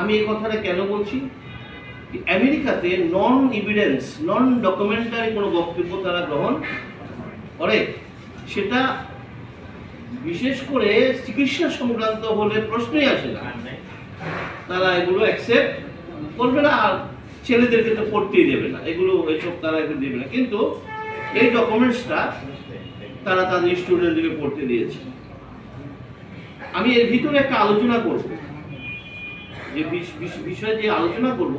আমি এই কথাটা কেন বলছি? আমেরিকাতে নন এভিডেন্স, নন ডকুমেন্টারি কোনো বক্তব্য তারা গ্রহণ করে, সেটা বিশেষ করে চিকিৎসা সংক্রান্ত হলে প্রশ্নই আসে না, তারা এগুলো অ্যাকসেপ্ট করবে না, আর ছেলেদেরকে তো পড়তেই দেবে না, এগুলো এসব তারা এগুলো দেবে না। কিন্তু এই ডকুমেন্টসটা তারা তাদের স্টুডেন্টদেরকে পড়তে দিয়েছে। আমি এর ভিতরে একটা আলোচনা করব, যে বিষয়ে যে আলোচনা করব,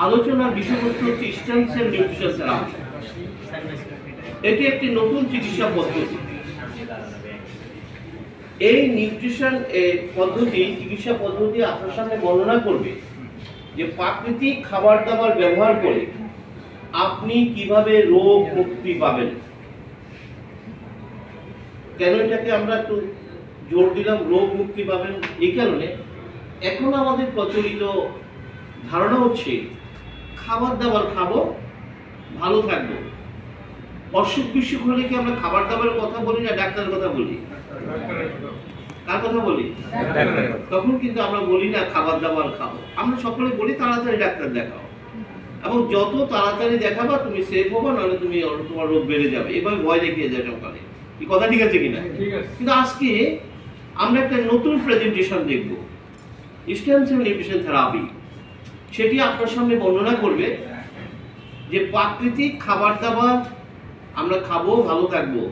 আলোচনার বিষয়বস্তু হচ্ছে ইস্টার্ন সেল নিউট্রিশন থেরাপি। এটি একটি নতুন চিকিৎসা পদ্ধতি। এই নিউট্রিশন পদ্ধতি, চিকিৎসা পদ্ধতি আপনার সামনে বর্ণনা করবে যে প্রাকৃতিক খাবার দাবার ব্যবহার করে আপনি কিভাবে রোগ মুক্তি পাবেন। কেন এটাকে আমরা একটু জোর দিলাম রোগ মুক্তি পাবেন? এই কারণে এখন আমাদের প্রচলিত ধারণা হচ্ছে খাবার দাবার খাবো, ভালো থাকবো। অসুখ বিসুখ হলে কি আমরা খাবার দাবারের কথা বলি না ডাক্তারের কথা বলি? কার কথা বলি? তখন কিন্তু আমরা বলি না খাবার দাবার খাবো, আমরা সকলে বলি তাড়াতাড়ি ডাক্তার দেখাও, এবং যত তাড়াতাড়ি দেখাবা তুমি সেফ হবা, নাহলে তুমি তোমার রোগ বেড়ে যাবে, এভাবে ভয় দেখিয়ে যায় সকালে। এই কথা ঠিক আছে কিনা? কিন্তু আজকে আমরা একটা নতুন প্রেজেন্টেশন দেখব, ইস্টার্ন সেল নিউট্রিশন থেরাপি। সেটি আপনার সামনে বর্ণনা করবে যে প্রাকৃতিক খাবার দাবার আমরা খাবো, ভালো থাকবো।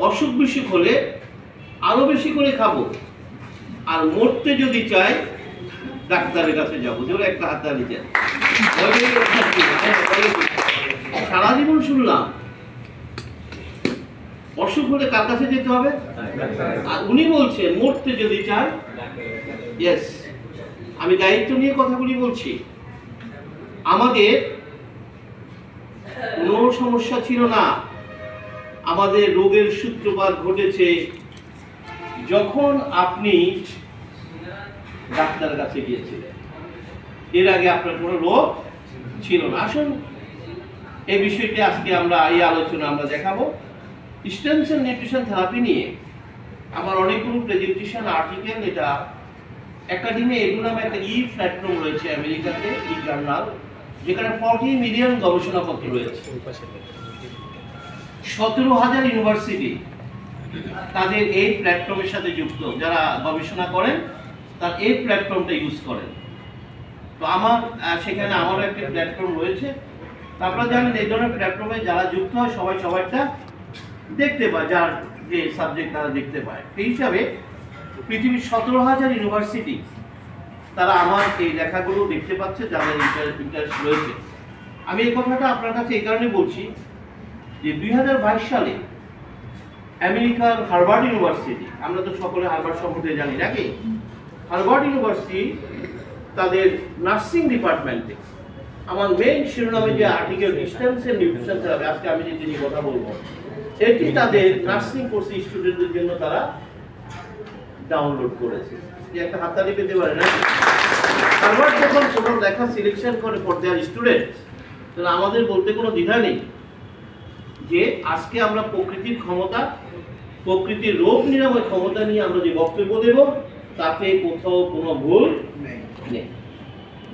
অসুখ বিসুখ হলে আরো বেশি করে খাবো, আর মরতে যদি চাই ডাক্তারের কাছে যাবো। জোরে একটা হাততালি দেন। সারা জীবন শুনলাম অসুখ হলে কার কাছে যেতে হবে, আর উনি বলছেন মরতে যদি চান। ইয়েস, আমি দায়িত্ব নিয়ে কথাগুলি বলছি। আমাদের কোনো সমস্যা ছিল না, আমাদের রোগের সূত্রপাত ঘটেছে যখন আপনি ডাক্তারের কাছে গিয়েছিলেন। এর আগে আপনার কোনো রোগ ছিল না। আসুন এই বিষয়টি আজকে আমরা এই আলোচনা আমরা দেখাবো। ইস্টার্ন সেল নিউট্রিশন থেরাপি নিয়ে আমার অনেকগুলো প্রেজেন্টেশন, আর্টিকেল, এটা একাডেমি এগু নামে একটা প্ল্যাটফর্ম রয়েছে আমেরিকাতে, জার্নাল, যেখানে 40 মিলিয়ন গবেষণাপত্র রয়েছে। 17,000 ইউনিভার্সিটি তাদের এই প্ল্যাটফর্মের সাথে যুক্ত, যারা গবেষণা করেন তার এই প্ল্যাটফর্মটা ইউজ করেন। তো আমার সেখানে আমারও একটা প্ল্যাটফর্ম রয়েছে। আপনারা জানেন এই ধরনের প্ল্যাটফর্মে যারা যুক্ত হয় সবাই সবাইটা দেখতে পায়, যার যে সাবজেক্ট তারা দেখতে পায়। এই হিসাবে পৃথিবীর 17,000 ইউনিভার্সিটি তারা আমার এই লেখাগুলো দেখতে পাচ্ছে, যাদের ইন্টারেস্ট রয়েছে। আমি এই কথাটা আপনার কাছে এই কারণে বলছি যে 2022 সালে আমেরিকার হার্ভার্ড ইউনিভার্সিটি, আমরা তো সকলে হার্ভার্ড সম্পর্কে জানি নাকি, হার্ভার্ড ইউনিভার্সিটি তাদের নার্সিং ডিপার্টমেন্টে আমার মেইন শিরোনামে যে article eastern cell nutrition therapy, আজকে আমি যে নিয়ে কথা বলবো, এটি তাদের নার্সিং কোর্সে স্টুডেন্টদের জন্য তারা ডাউনলোড করেছে। যে একটা হাততালি পেতে পারে না? হার্ভার্ড যখন কোনো লেখা সিলেকশন করে ফর দেয়ার স্টুডেন্ট, তাহলে আমাদের বলতে কোনো দ্বিধা নেই যে আজকে আমরা প্রকৃতির ক্ষমতা, প্রকৃতির রোগ নিরাময় ক্ষমতা নিয়ে আমরা যে বক্তব্য দেব তাতে কোথাও কোনো ভুল নেই।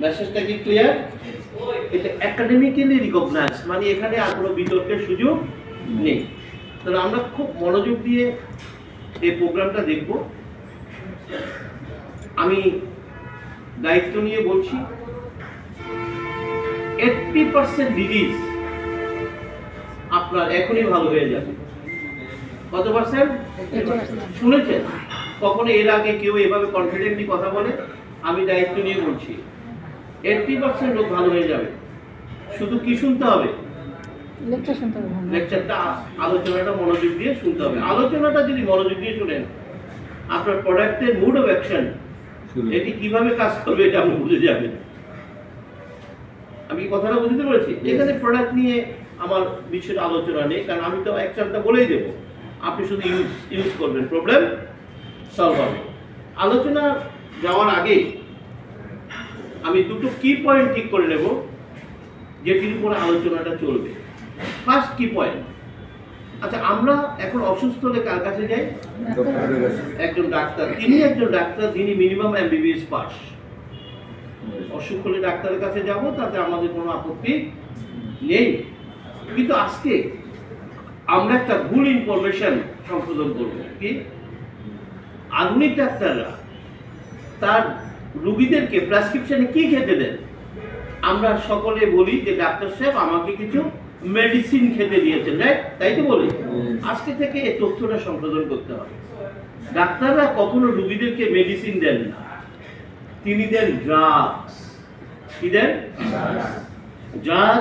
মেসেজটা কি ক্লিয়ার? এটা একাডেমিক্যালি রিকগনাইজ, মানে এখানে আর কোনো বিতর্কের সুযোগ নেই। তাহলে আমরা খুব মনোযোগ দিয়ে এই প্রোগ্রামটা দেখব। আমি দায়িত্ব নিয়ে বলছি 80% ডিজিজ আপনার এখনই ভালো হয়ে যাবে। কত পার্সেন্ট শুনেছেন? কখনো এর আগে কেউ এভাবে কনফিডেন্টলি কথা বলে? আমি দায়িত্ব নিয়ে বলছি 80% লোক ভালো হয়ে যাবে। শুধু কি শুনতে হবে? লেকচারটা, আলোচনাটা মনোযোগ দিয়ে শুনতে হবে। আলোচনাটা যদি মনোযোগ দিয়ে শুনেন, আপনার প্রোডাক্টের মুড অফ অ্যাকশন এটি কিভাবে কাজ করবে এটা আপনি বুঝে যাবেন। আমি কথাটা বুঝতে পেরেছি? এখানে প্রোডাক্ট নিয়ে আমার বিশেষ আলোচনা নেই, কারণ আমি তো অ্যাকশনটা বলেই দেবো, আপনি শুধু ইউজ করবেন, প্রবলেম সলভ হবে। আলোচনা যাওয়ার আগে আমি দুটো কি পয়েন্ট ঠিক করে নেব যেটির উপরে আলোচনাটা চলবে। ফার্স্ট কি পয়েন্ট, আচ্ছা আমরা এখন অসুস্থ হলে কার কাছে যাই? একজন ডাক্তার। তিনি একজন ডাক্তার যিনি মিনিমাম MBBS পাস। অসুখ হলে ডাক্তারের কাছে যাব, তাতে আমাদের কোনো আপত্তি নেই। কিন্তু আজকে আমরা একটা ভুল ইনফরমেশন সংশোধন করব। কি? আধুনিক ডাক্তাররা তার রোগীদেরকে প্রেসক্রিপশনে কি খেতে দেন? আমরা সকলে বলি যে ডাক্তার সাহেব আমাকে কিছু মেডিসিন খেতে দিয়েছেন, রাইট? তাই তো বলি। আজকে থেকে এই তথ্যটা সংশোধন করতে হবে। ডাক্তাররা কখনো রোগীদেরকে মেডিসিন দেন না, তিনি দেন ড্রাগস। কি দেন? ড্রাগ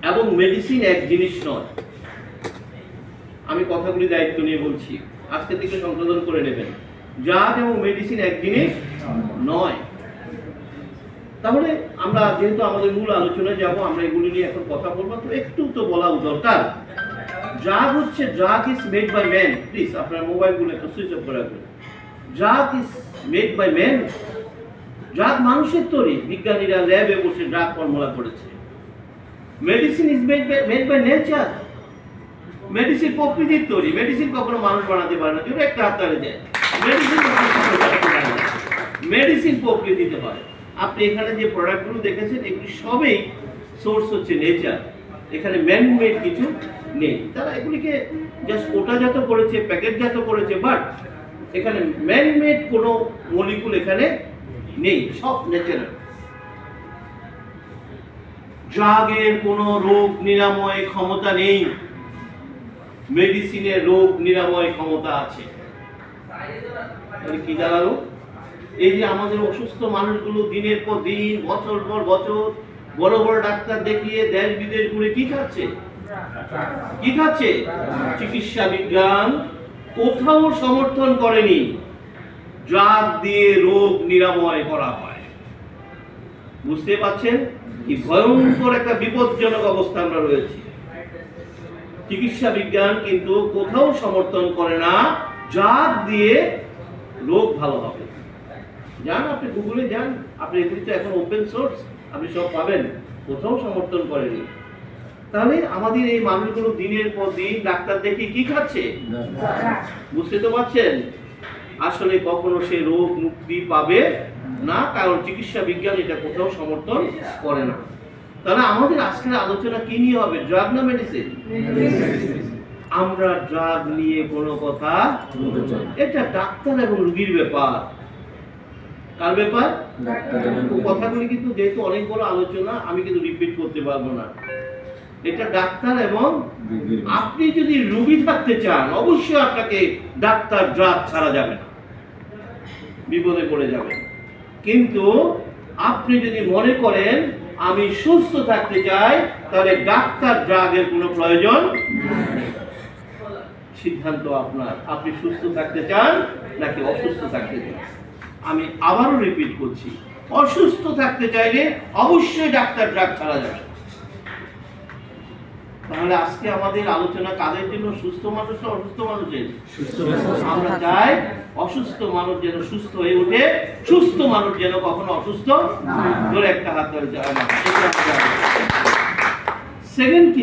এবং মেডিসিন এক জিনিস নয়। আমি কথাগুলি দায়িত্ব নিয়ে বলছি, আজকে থেকে সংশোধন করে নেবেন। ড্রাগ এবং মেডিসিন এক জিনিস নয়। তাহলে আমরা যেহেতু আমাদের মূল আলোচনায় যাব, আমরা এগুলি নিয়ে এখন কথা বলবো, তো একটু তো বলা দরকার। ড্রাগ হচ্ছে, drug is made by man. Please আপনার মোবাইলগুলো একটু সুইচ অফ করে রাখবেন। Drug is made by man. Drug মানুষের তৈরি, বিজ্ঞানীরা ল্যাবে বসে ড্রাগ ফর্মুলা করেছে। Medicine is made by nature. Medicine প্রকৃতির তৈরি, মেডিসিন কখনো মানুষ বানাতে পারে না, যদি একটা হাততালি দেয়। মেডিসিন প্রকৃতিতে হয়। আপনি এখানে যে প্রোডাক্টগুলো দেখেছেন এগুলি সবই সোর্স হচ্ছে নেচার, এখানে ম্যান মেড কিছু নেই। তারা এগুলিকে জাস্ট ওটাজাত করেছে, প্যাকেটজাত করেছে, বাট এখানে ম্যান মেড কোনো মলিকুল এখানে নেই, সব ন্যাচারাল। ড্রাগের কোনো রোগ নিরাময় ক্ষমতা নেই, মেডিসিনের রোগ নিরাময় ক্ষমতা আছে। কি দাঁড়ালো? এই যে আমাদের অসুস্থ মানুষগুলো দিনের পর দিন, বছর পর বছর বড় বড় ডাক্তার দেখিয়ে দেশ বিদেশ ঘুরে কি খাচ্ছে? কি খাচ্ছে? চিকিৎসা বিজ্ঞান কোথাও সমর্থন করেনি ড্রাগ দিয়ে রোগ নিরাময় করা হয়। বুঝতে পারছেন কি ভয়ঙ্কর একটা বিপজ্জনক অবস্থা আমরা রয়েছি। চিকিৎসা বিজ্ঞান কিন্তু কোথাও সমর্থন করে না ড্রাগ দিয়ে রোগ ভালো হবে। যান আপনি গুগলে যান, আপনি এগুলি তো এখন ওপেন সোর্স, আপনি সব পাবেন। কোথাও সমর্থন করেনি। তাহলে আমাদের এই মানুষগুলো দিনের পর দিন ডাক্তার দেখে কি খাচ্ছে? বুঝতে তো পারছেন? আসলে কখনো সে রোগ মুক্তি পাবে না, কারণ চিকিৎসা বিজ্ঞান এটা কোথাও সমর্থন করে না। তাহলে আমাদের আজকের আলোচনা কি নিয়ে হবে? ড্রাগ না মেডিসিন? আমরা ড্রাগ নিয়ে কোনো কথা, এটা ডাক্তার এবং রোগীর ব্যাপার। কার ব্যাপার? কথাগুলি কিন্তু যেহেতু অনেক বড় আলোচনা, আমি কিন্তু রিপিট করতে পারবো না। এটা ডাক্তার এবং আপনি যদি রোগী থাকতে চান, অবশ্যই আপনাকে ডাক্তার ড্রাগ ছাড়া যাবে না, বিপদে পড়ে যাবেন। কিন্তু আপনি যদি মনে করেন আমি সুস্থ থাকতে চাই, তাহলে ডাক্তার ড্রাগের কোনো প্রয়োজন নেই। সিদ্ধান্ত আপনার, আপনি সুস্থ থাকতে চান নাকি অসুস্থ থাকতে চান। আমি আবারও রিপিট করছি, অসুস্থ থাকতে চাইলে অবশ্যই ডাক্তার ড্রাগ ছাড়া যাবে। তাহলে আজকে আমাদের আলোচনা কাদের জন্য? সুস্থ মানুষ না অসুস্থ মানুষের? আমরা চাই অসুস্থ মানুষ যেন সুস্থ হয়ে ওঠে, সুস্থ মানুষ যেন কখনো অসুস্থ ধরে একটা হাত ধরে যায় না। সেকেন্ড